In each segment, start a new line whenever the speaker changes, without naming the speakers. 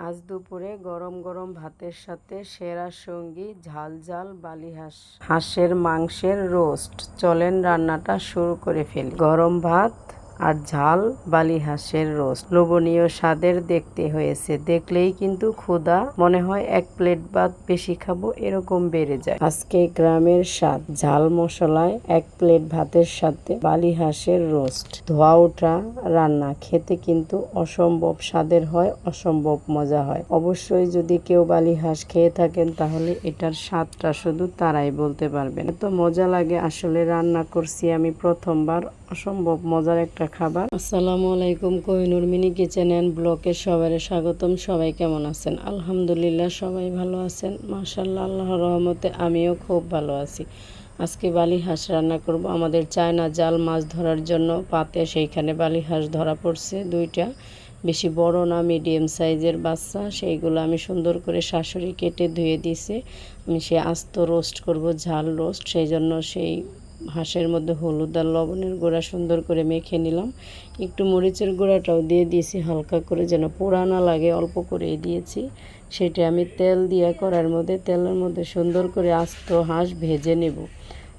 আজ দুপুরে গরম গরম ভাতের সাথে সেরা সঙ্গী ঝাল ঝাল বালি হাঁসের মাংসের রোস্ট। চলেন রান্নাটা শুরু করে ফেলি। গরম ভাত আর ঝাল বালি হাঁসের রোস্ট লোভনীয় স্বাদের দেখতে হয়েছে। দেখলেই কিন্তু ক্ষুধা মনে হয় এক প্লেট ভাত বেশি খাবো এরকম বেড়ে যায়। আজকে গ্রামের স্বাদ, ঝাল মশলায় এক প্লেট ভাতের সাথে বালি হাঁসের রোস্ট। ধোয়া ওঠা রান্না খেতে কিন্তু অসম্ভব স্বাদের হয়, অসম্ভব মজা হয়। অবশ্যই যদি কেউ বালি হাঁস খেয়ে থাকেন তাহলে এটার স্বাদটা শুধু তারাই বলতে পারবেন। এত মজা লাগে, আসলে রান্না করছি আমি প্রথমবার, অসম্ভব মজার একটা খাবার। আসসালামু আলাইকুম, কোহিনুর মিনি কিচেন অ্যান্ড ব্লগে সবাইকে স্বাগতম। সবাই কেমন আছেন? আলহামদুলিল্লাহ সবাই ভালো আছেন, মাশাআল্লাহ, আল্লাহর রহমতে আমিও খুব ভালো আছি। আজকে বালি হাঁস রান্না করব। আমাদের চায়না জাল মাছ ধরার জন্য পাতে সেইখানে বালি হাঁস ধরা পড়ছে দুইটা, বেশি বড় না, মিডিয়াম সাইজের বাচ্চা। সেইগুলো আমি সুন্দর করে শাশুড়ি কেটে ধুয়ে দিয়েছে। আমি সে আস্ত রোস্ট করব, ঝাল রোস্ট। সেই জন্য সেই হাঁসের মধ্যে হলুদ আর লবণের গুঁড়া সুন্দর করে মেখে নিলাম। একটু মরিচের গুঁড়াটাও দিয়ে দিয়েছি হালকা করে, যেন পোড়া না লাগে, অল্প করেই দিয়েছি। সেটা আমি তেল দিয়ে কড়াইয়ের মধ্যে, তেলের মধ্যে সুন্দর করে আস্ত হাঁস ভেজে নেব।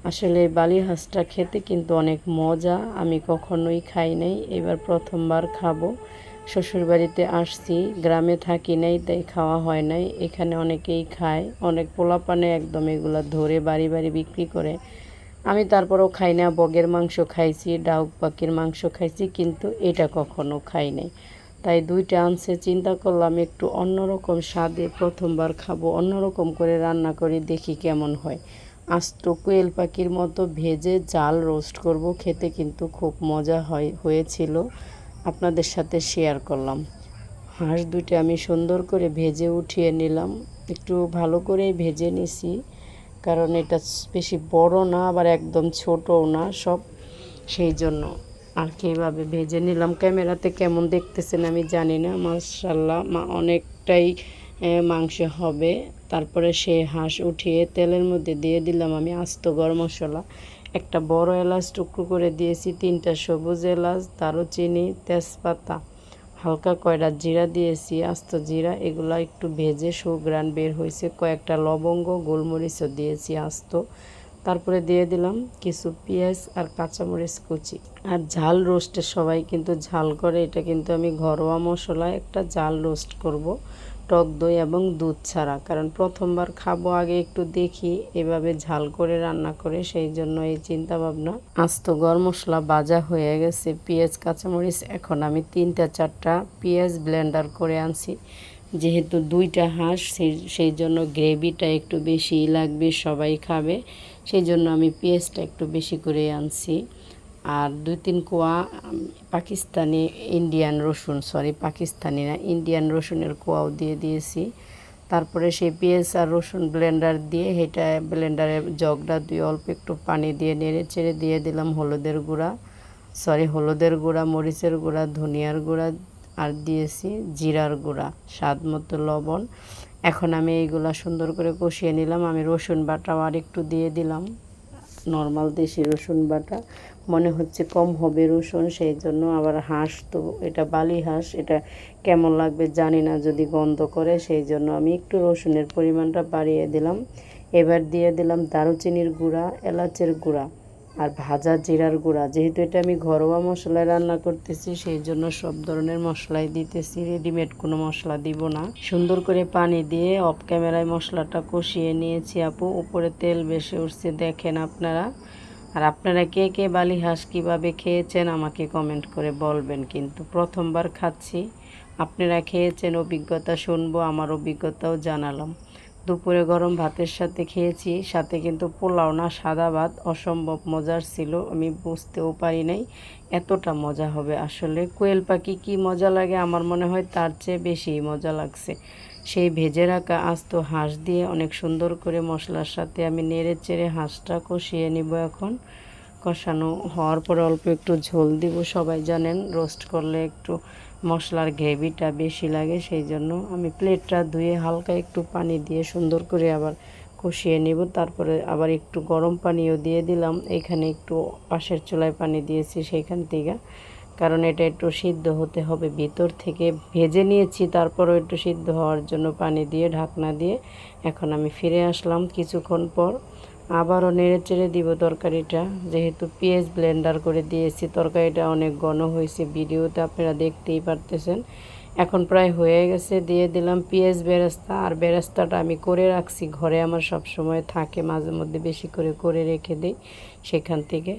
আসলে বালি হাঁসটা খেতে কিন্তু অনেক মজা, আমি কখনোই খাই নাই, এবার প্রথমবার খাবো। শ্বশুরবাড়িতে আসছি, গ্রামে থাকি নাই, তাই খাওয়া হয় নাই। এখানে অনেকেই খায়, অনেক পোলাপানে একদম এগুলা ধরে বাড়ি বাড়ি বিক্রি করে। আমি তারপরেও খাই না। বগের মাংস খাইছি, ডাউক পাখির মাংস খাইছি, কিন্তু এটা কখনো খাই নাই। তাই দুইটা আনছে, চিন্তা করলাম একটু অন্যরকম স্বাদে প্রথমবার খাবো, অন্যরকম করে রান্না করে দেখি কেমন হয়। আস্ত কোয়েল পাখির মতো ভেজে জাল রোস্ট করব, খেতে কিন্তু খুব মজা হয়েছিল, আপনাদের সাথে শেয়ার করলাম। হাঁস দুইটা আমি সুন্দর করে ভেজে উঠিয়ে নিলাম, একটু ভালো করেই ভেজে নিছি, কারণ এটা বেশি বড় না আবার একদম ছোটও না সব, সেই জন্য আর কি এভাবে ভেজে নিলাম। ক্যামেরাতে কেমন দেখতেছেন আমি জানি না, মাশাআল্লাহ অনেকটাই মাংস হবে। তারপরে সেই হাঁস উঠিয়ে তেলের মধ্যে দিয়ে দিলাম আমি আস্ত গরম মশলা। একটা বড় এলাচ টুকরো করে দিয়েছি, 3টা সবুজ এলাচ, দারুচিনি, তেজপাতা, হালকা কয়টা জিরা দিয়েছি, আস্ত জিরা। এগুলো একটু ভেজে সুঘ্রাণ বের হয়েছে, কয়েকটা লবঙ্গ, গোলমরিচও দিয়েছি আস্ত। তারপরে দিয়ে দিলাম কিছু পেঁয়াজ আর কাঁচামরিচ কুচি। আর ঝাল রোস্টে সবাই কিন্তু ঝাল করে, এটা কিন্তু আমি ঘরোয়া মশলায় একটা ঝাল রোস্ট করব, টক দই এবং দুধ ছাড়া। কারণ প্রথমবার খাবো, আগে একটু দেখি এভাবে ঝাল করে রান্না করে, সেই জন্য এই চিন্তা ভাবনা। আস্ত গরম মশলা ভাজা হয়ে গেছে, পেঁয়াজ কাঁচামরিচ, এখন আমি 3-4টা পেঁয়াজ ব্লেন্ডার করে আনছি। যেহেতু দুইটা হাঁস, সেই জন্য গ্রেভিটা একটু বেশিই লাগবে, সবাই খাবে, সেই জন্য আমি পেঁয়াজটা একটু বেশি করে আনছি। আর 2-3 কোয়া পাকিস্তানি ইন্ডিয়ান রসুন, পাকিস্তানি না, ইন্ডিয়ান রসুনের কোয়াও দিয়ে দিয়েছি। তারপরে সেই পেঁয়াজ আর রসুন ব্লেন্ডার দিয়ে, এটা ব্লেন্ডারের জগটা দিয়ে অল্প একটু পানি দিয়ে নেড়ে চেড়ে দিয়ে দিলাম হলুদের গুঁড়া, মরিচের গুঁড়া, ধনিয়ার গুঁড়া, আর দিয়েছি জিরার গুঁড়া, স্বাদ মতো লবণ। এখন আমি এইগুলা সুন্দর করে কষিয়ে নিলাম। আমি রসুন বাটাও আর একটু দিয়ে দিলাম, নর্মাল দেশি রসুন বাটা। মনে হচ্ছে কম হবে রসুন, সেই জন্য। আবার হাঁস তো, এটা বালি হাঁস, এটা কেমন লাগবে জানি না যদি গন্ধ করে, সেই জন্য আমি একটু রসুনের পরিমাণটা বাড়িয়ে দিলাম। এবার দিয়ে দিলাম দারুচিনির গুঁড়া, এলাচের গুঁড়া আর ভাজা জিরার গুঁড়া। যেহেতু এটা আমি ঘরোয়া মশলায় রান্না করতেছি, সেই জন্য সব ধরনের মশলাই দিতেছি, রেডিমেড কোনো মশলা দিব না। সুন্দর করে পানি দিয়ে অফ ক্যামেরায় মশলাটা কষিয়ে নিয়েছি আপু। উপরে তেল বেশি উঠছে দেখেন আপনারা। আর আপনারা কে কে বালি হাঁস কীভাবে খেয়েছেন আমাকে কমেন্ট করে বলবেন, কিন্তু প্রথমবার খাচ্ছি। আপনারা খেয়েছেন, অভিজ্ঞতা শুনবো, আমার অভিজ্ঞতাও জানালাম। দুপুরে গরম ভাতের সাথে খেয়েছি, সাথে কিন্তু পোলাও না, সাদা ভাত, অসম্ভব মজার ছিল, আমি বুঝতেও পারি নাই এতটা মজা হবে। আসলে কোয়েল পাখি কী মজা লাগে, আমার মনে হয় তার চেয়ে বেশি মজা লাগছে। সেই ভেজে রাখা আস্ত হাঁস দিয়ে অনেক সুন্দর করে মশলার সাথে আমি নেড়ে চেড়ে হাঁসটা কষিয়ে নিব। এখন কষানো হওয়ার পরে অল্প একটু ঝোল দিব। সবাই জানেন রোস্ট করলে একটু মশলার গ্রেভিটা বেশি লাগে, সেই জন্য আমি প্লেটটা ধুয়ে হালকা একটু পানি দিয়ে সুন্দর করে আবার কষিয়ে নেব। তারপরে আবার একটু গরম পানিও দিয়ে দিলাম, এখানে একটু পাশের চুলায় পানি দিয়েছি সেইখান থেকে, কারণ এটা একটু সিদ্ধ হতে হবে ভিতর থেকে। ভেজে নিয়েছি, তারপরও একটু সিদ্ধ হওয়ার জন্য পানি দিয়ে ঢাকনা দিয়ে এখন আমি ফিরে আসলাম কিছুক্ষণ পর। আবারও নেড়ে চেড়ে দিব তরকারিটা, যেহেতু পেঁয়াজ ব্লেন্ডার করে দিয়েছি। তরকারিটা অনেক ঘন হয়েছে, ভিডিওতে আপনারা দেখতেই পারতেছেন। এখন প্রায় হয়ে গেছে, দিয়ে দিলাম পেঁয়াজ বেরেস্তা। আর বেরেস্তাটা আমি করে রাখছি ঘরে, আমার সব সময় থাকে, মাঝে মধ্যে বেশি করে রেখে দিই সেখান থেকে।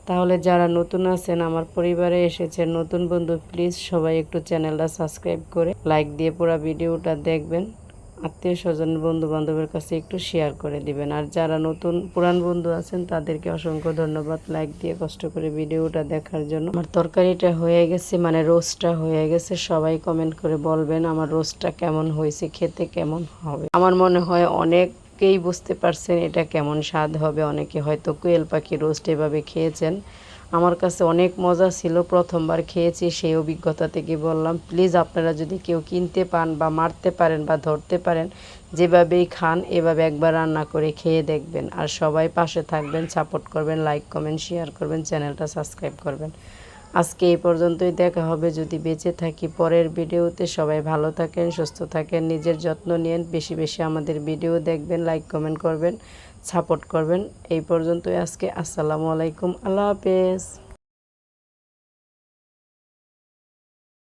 তাহলে যারা নতুন আছেন আমার পরিবারে এসেছেন, নতুন বন্ধু, প্লিজ সবাই একটু চ্যানেলটা সাবস্ক্রাইব করে লাইক দিয়ে পুরো ভিডিওটা দেখবেন। আত্মীয় স্বজন বন্ধু বান্ধবের কাছে একটু শেয়ার করে দিবেন। আর যারা নতুন পুরান বন্ধু আছেন তাদেরকে অসংখ্য ধন্যবাদ লাইক দিয়ে কষ্ট করে ভিডিওটা দেখার জন্য। আমার তরকারিটা হয়ে গেছে, মানে রোস্টটা হয়ে গেছে। সবাই কমেন্ট করে বলবেন আমার রোস্টটা কেমন হয়েছে, খেতে কেমন হবে। আমার মনে হয় অনেকেই বুঝতে পারছেন এটা কেমন স্বাদ হবে। অনেকে হয়তো কোয়েল পাখি রোস্ট এভাবে খেয়েছেন। আমার কাছে অনেক মজা ছিল, প্রথমবার খেয়েছি, সেই অভিজ্ঞতা থেকে বললাম। প্লিজ আপনারা যদি কেউ কিনতে পান বা মারতে পারেন বা ধরতে পারেন, যেভাবেই খান এভাবে একবার রান্না করে খেয়ে দেখবেন। আর সবাই পাশে থাকবেন, সাপোর্ট করবেন, লাইক কমেন্ট শেয়ার করবেন, চ্যানেলটা সাবস্ক্রাইব করবেন। আজকে এই পর্যন্তই, দেখা হবে যদি বেঁচে থাকি পরের ভিডিওতে। সবাই ভালো থাকেন, সুস্থ থাকেন, নিজের যত্ন নিন, বেশি বেশি আমাদের ভিডিও দেখবেন, লাইক কমেন্ট করবেন, সাপোর্ট করবেন। এই পর্যন্তই আজকে। আসসালামু আলাইকুম, আল্লাহ হাফেজ।